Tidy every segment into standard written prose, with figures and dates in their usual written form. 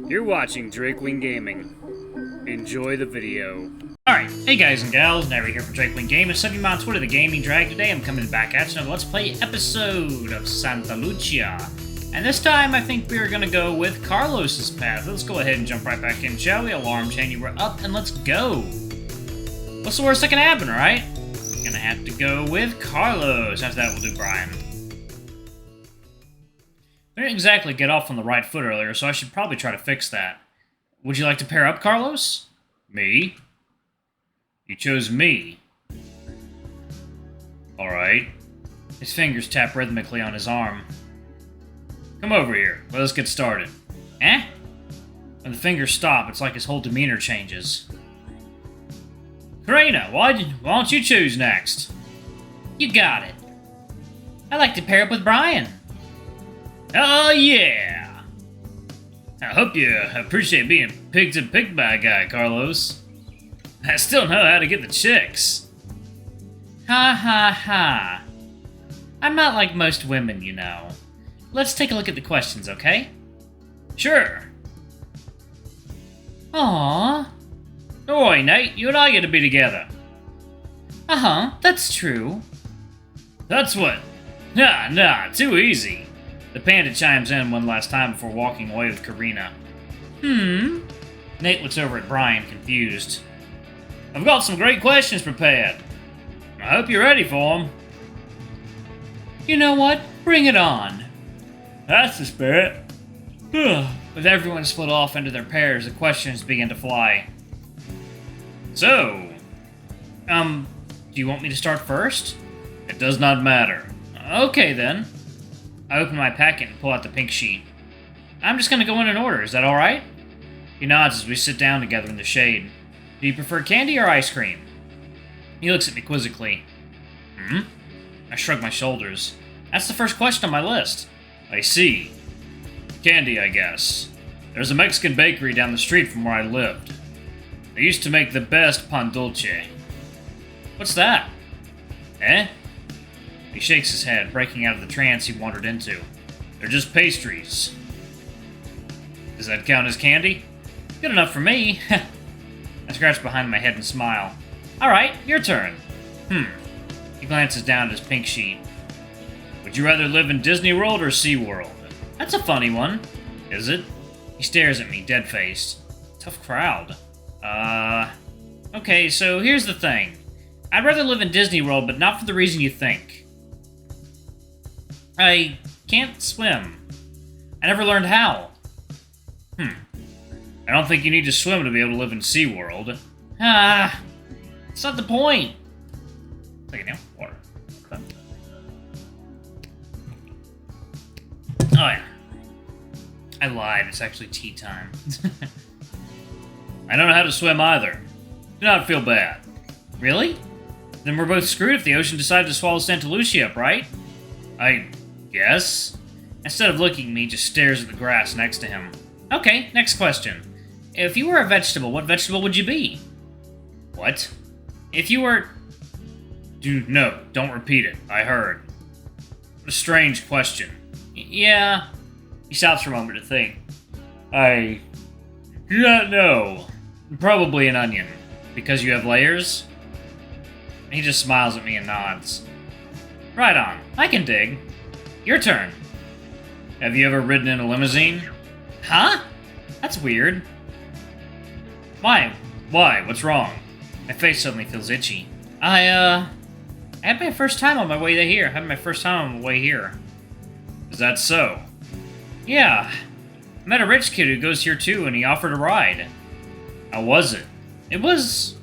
You're watching Drakewing Gaming. Enjoy the video. Alright, hey guys and gals, Never here from Drakewing Gaming. Send me on Twitter, the Gaming Drag. Today I'm coming back at you another Let's Play episode of Santa Lucia. And this time I think we're gonna go with Carlos's path. Let's go ahead and jump right back in, shall we? Alarm chain, you were up, and let's go. What's the worst that can happen, right? Gonna have to go with Carlos. After that, we'll do Brian. I didn't exactly get off on the right foot earlier, so I should probably try to fix that. Would you like to pair up, Carlos? Me? You chose me. Alright. His fingers tap rhythmically on his arm. Come over here. Let us get started. Eh? When the fingers stop, it's like his whole demeanor changes. Karina, why don't you choose next? You got it. I'd like to pair up with Brian. Oh, yeah! I hope you appreciate being picked and picked by a guy, Carlos. I still know how to get the chicks. Ha ha ha. I'm not like most women, you know. Let's take a look at the questions, okay? Sure. Aww. Don't worry, Nate. You and I get to be together. Uh-huh, that's true. That's what? Nah, too easy. The panda chimes in one last time before walking away with Karina. Nate looks over at Brian, confused. I've got some great questions prepared. I hope you're ready for them. You know what? Bring it on. That's the spirit. With everyone split off into their pairs, the questions begin to fly. So, do you want me to start first? It does not matter. Okay, then. I open my packet and pull out the pink sheet. I'm just gonna go in order, is that alright? He nods as we sit down together in the shade. Do you prefer candy or ice cream? He looks at me quizzically. I shrug my shoulders. That's the first question on my list. I see. Candy, I guess. There's a Mexican bakery down the street from where I lived. They used to make the best pan dulce. What's that? Eh? He shakes his head, breaking out of the trance he wandered into. They're just pastries. Does that count as candy? Good enough for me. I scratch behind my head and smile. Alright, your turn. He glances down at his pink sheet. Would you rather live in Disney World or SeaWorld? That's a funny one. Is it? He stares at me, dead-faced. Tough crowd. Okay, so here's the thing. I'd rather live in Disney World, but not for the reason you think. I can't swim. I never learned how. I don't think you need to swim to be able to live in SeaWorld. It's not the point. Take it now. Water. Okay. Oh, yeah. I lied. It's actually tea time. I don't know how to swim either. Do not feel bad. Really? Then we're both screwed if the ocean decided to swallow Santa Lucia up, right? I guess. Instead of looking at me, he just stares at the grass next to him. Okay, next question. If you were a vegetable, what vegetable would you be? What? If you were... No, don't repeat it. I heard. What a strange question. Yeah. He stops for a moment to think. I do not know. Probably an onion. Because you have layers? He just smiles at me and nods. Right on. I can dig. Your turn. Have you ever ridden in a limousine? Huh? That's weird. Why? What's wrong? My face suddenly feels itchy. I had my first time on my way here. Is that so? Yeah. I met a rich kid who goes here too, and he offered a ride. How was it? It was...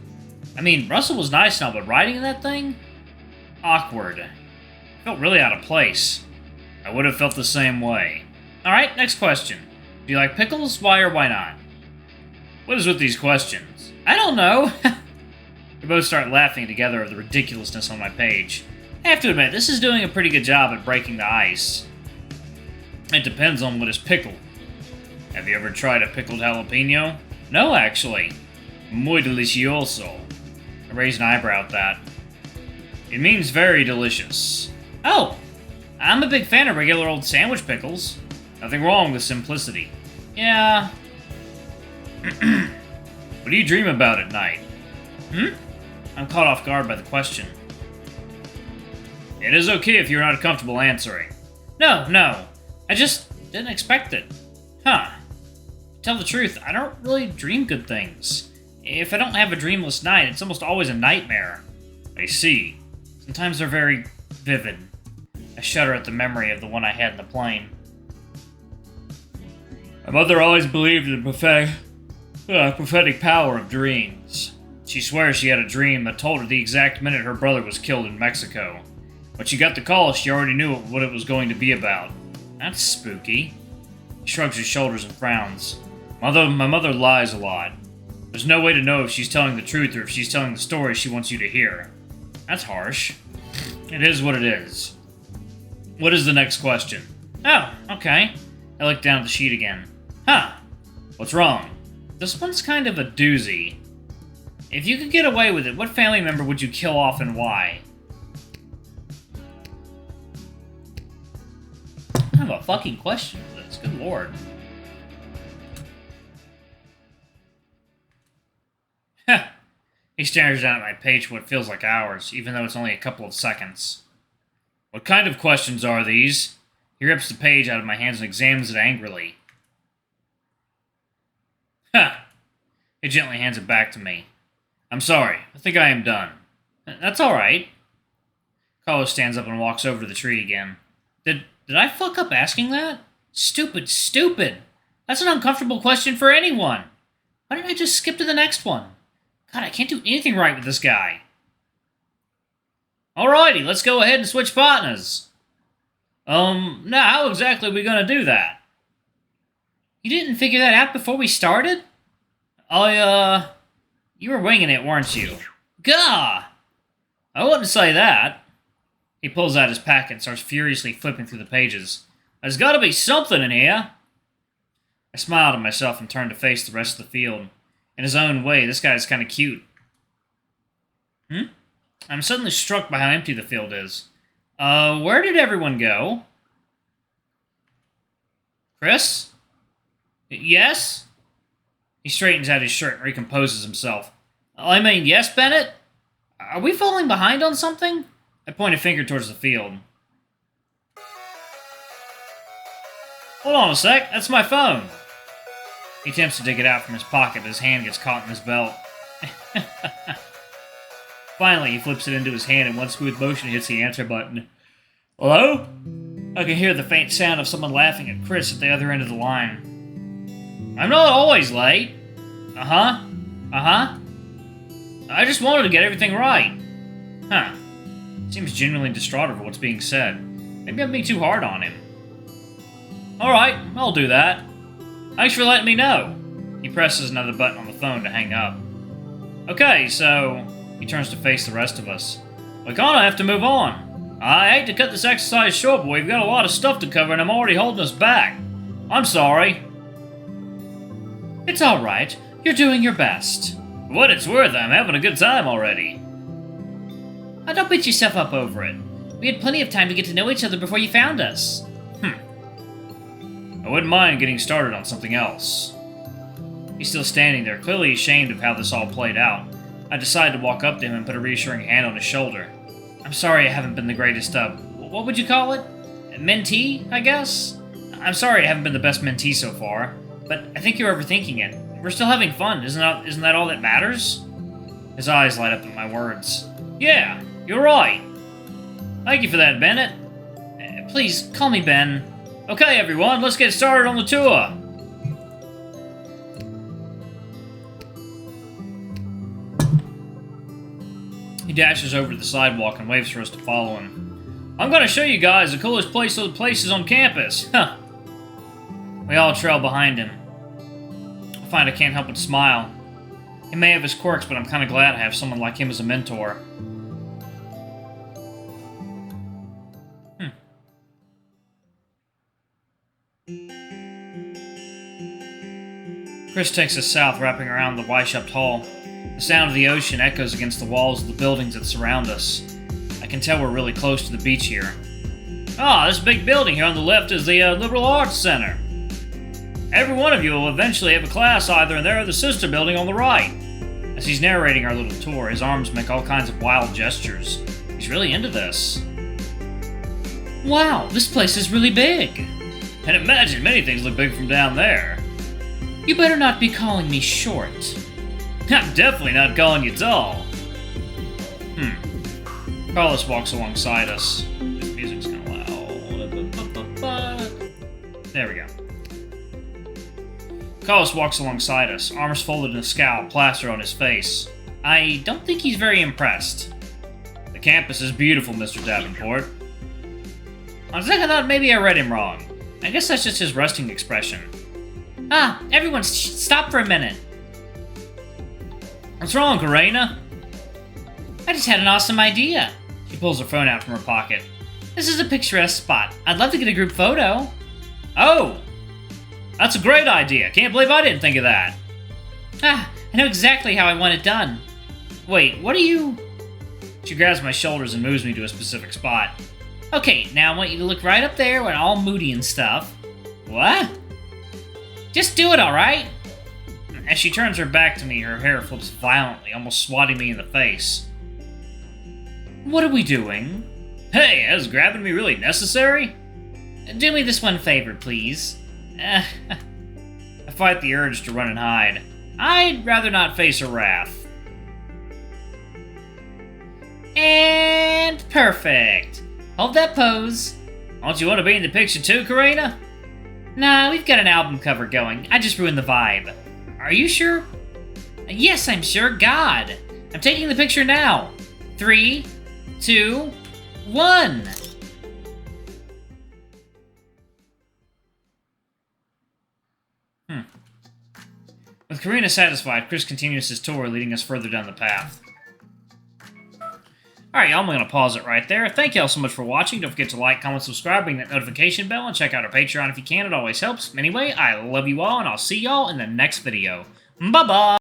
Russell was nice now, but riding in that thing? Awkward. I felt really out of place. I would have felt the same way. Alright, next question. Do you like pickles? Why or why not? What is with these questions? I don't know. We both start laughing together at the ridiculousness on my page. I have to admit, this is doing a pretty good job at breaking the ice. It depends on what is pickled. Have you ever tried a pickled jalapeno? No, actually. Muy delicioso. I raised an eyebrow at that. It means very delicious. Oh, I'm a big fan of regular old sandwich pickles. Nothing wrong with simplicity. Yeah, What do you dream about at night? I'm caught off guard by the question. It is okay if you're not comfortable answering. No. I just didn't expect it. To tell the truth, I don't really dream good things. If I don't have a dreamless night, it's almost always a nightmare. I see. Sometimes they're very vivid. I shudder at the memory of the one I had in the plane. My mother always believed in the prophetic power of dreams. She swears she had a dream that told her the exact minute her brother was killed in Mexico. When she got the call, she already knew what it was going to be about. That's spooky. He shrugs his shoulders and frowns. My mother lies a lot. There's no way to know if she's telling the truth or if she's telling the story she wants you to hear. That's harsh. It is what it is. What is the next question? Oh, okay. I look down at the sheet again. What's wrong? This one's kind of a doozy. If you could get away with it, what family member would you kill off and why? I have a fucking question for this. Good lord. He stares down at my page for what feels like hours, even though it's only a couple of seconds. What kind of questions are these? He rips the page out of my hands and examines it angrily. He gently hands it back to me. I'm sorry. I think I am done. That's alright. Carlos stands up and walks over to the tree again. Did I fuck up asking that? Stupid. That's an uncomfortable question for anyone. Why didn't I just skip to the next one? God, I can't do anything right with this guy. Alrighty, let's go ahead and switch partners. Now how exactly are we gonna do that? You didn't figure that out before we started? You were winging it, weren't you? Gah! I wouldn't say that. He pulls out his packet and starts furiously flipping through the pages. There's gotta be something in here. I smiled at myself and turned to face the rest of the field. In his own way, this guy's kind of cute. I'm suddenly struck by how empty the field is. Where did everyone go? Chris? Yes? He straightens out his shirt and recomposes himself. I mean, yes, Bennett? Are we falling behind on something? I point a finger towards the field. Hold on a sec, that's my phone. He attempts to dig it out from his pocket, but his hand gets caught in his belt. Finally, he flips it into his hand, and one smooth motion hits the answer button. Hello? I can hear the faint sound of someone laughing at Chris at the other end of the line. I'm not always late. I just wanted to get everything right. Seems genuinely distraught over what's being said. Maybe I'm being too hard on him. Alright, I'll do that. Thanks for letting me know. He presses another button on the phone to hang up. Okay, so... He turns to face the rest of us. We kinda have to move on. I hate to cut this exercise short, but we've got a lot of stuff to cover and I'm already holding us back. I'm sorry. It's alright. You're doing your best. For what it's worth, I'm having a good time already. Oh, don't beat yourself up over it. We had plenty of time to get to know each other before you found us. I wouldn't mind getting started on something else. He's still standing there, clearly ashamed of how this all played out. I decide to walk up to him and put a reassuring hand on his shoulder. I'm sorry I haven't been the greatest, what would you call it? Mentee, I guess? I'm sorry I haven't been the best mentee so far, but I think you're overthinking it. We're still having fun, isn't that all that matters? His eyes light up at my words. Yeah, you're right. Thank you for that, Bennett. Please, call me Ben. Okay, everyone, let's get started on the tour. He dashes over to the sidewalk and waves for us to follow him. I'm gonna show you guys the coolest places on campus. We all trail behind him. I find I can't help but smile. He may have his quirks, but I'm kind of glad I have someone like him as a mentor. Chris takes us south, wrapping around the Y-shaped hall. The sound of the ocean echoes against the walls of the buildings that surround us. I can tell we're really close to the beach here. This big building here on the left is the Liberal Arts Center. Every one of you will eventually have a class either in there or the sister building on the right. As he's narrating our little tour, his arms make all kinds of wild gestures. He's really into this. Wow, this place is really big. And imagine many things look big from down there. You better not be calling me short. I'm definitely not calling you tall. Carlos walks alongside us. This music's kind of loud. There we go. Carlos walks alongside us, arms folded in a scowl plastered on his face. I don't think he's very impressed. The campus is beautiful, Mr. Davenport. On second thought, maybe I read him wrong. I guess that's just his resting expression. Ah, everyone stop for a minute. What's wrong, Karina? I just had an awesome idea. She pulls her phone out from her pocket. This is a picturesque spot. I'd love to get a group photo. Oh! That's a great idea. Can't believe I didn't think of that. Ah, I know exactly how I want it done. Wait, what are you... She grabs my shoulders and moves me to a specific spot. Okay, now I want you to look right up there when all moody and stuff. What? Just do it, alright? As she turns her back to me, her hair flips violently, almost swatting me in the face. What are we doing? Hey, is grabbing me really necessary? Do me this one favor, please. I fight the urge to run and hide. I'd rather not face her wrath. And perfect. Hold that pose. Don't you want to be in the picture too, Karina? Nah, we've got an album cover going. I just ruined the vibe. Are you sure? Yes, I'm sure. God. I'm taking the picture now. 3, 2, 1. With Karina satisfied, Chris continues his tour, leading us further down the path. Alright, y'all, I'm going to pause it right there. Thank y'all so much for watching. Don't forget to like, comment, subscribe, ring that notification bell, and check out our Patreon if you can. It always helps. Anyway, I love you all, and I'll see y'all in the next video. Bye-bye!